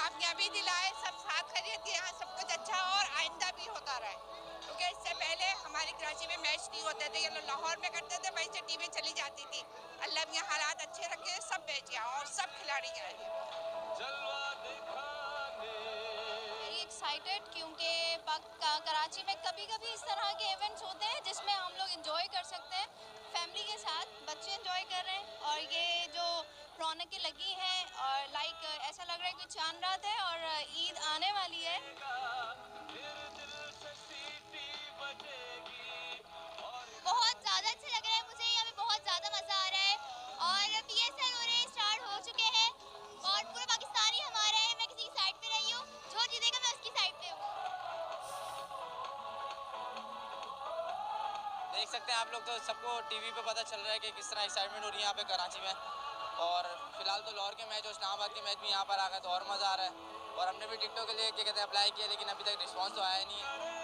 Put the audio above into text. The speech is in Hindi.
कामयाबी दिलाए, सब साथ खरीद के यहाँ सब कुछ अच्छा हो और आइंदा भी होता रहे, क्योंकि इससे पहले हमारी कराची में मैच नहीं होते थे, ये लोग लाहौर में करते थे, वहीं से टीमें चली जाती थी। अल्लाह ने हालात अच्छे रखे, सब मैच यहाँ और सब खिलाड़ी यहाँ। वेरी एक्साइटेड क्योंकि कराची में कभी कभी इस तरह के इवेंट्स होते हैं जिसमें हम लोग इंजॉय कर सकते हैं फैमिली के साथ, बच्चे इंजॉय कर रहे हैं और ये जो रौनकें लगी हैं और लाइक ऐसा लग रहा है कि चांद रात है और ईद आने वाली है। बहुत ज़्यादा अच्छा लग रहा है मुझे, यहाँ पे बहुत ज़्यादा मज़ा आ रहा है और पीएसएल हो रहे स्टार्ट हो चुके हैं और पूरा पाकिस्तान ही हमारा है। मैं किसी की साइड पे नहीं हूँ, जो जीतेगा मैं उसकी साइड पे हूँ। देख सकते हैं आप लोग, तो सबको टीवी पे पता चल रहा है कि किस तरह एक्साइटमेंट हो रही है यहाँ पे कराची में। और फिलहाल तो लाहौर के मैच और इस्लामाबाद के मैच भी यहाँ पर आ गए तो और मज़ा आ रहा है। और हमने भी टिकटों के लिए क्या कहते हैं अप्लाई किया, लेकिन अभी तक रिस्पांस तो आया नहीं है।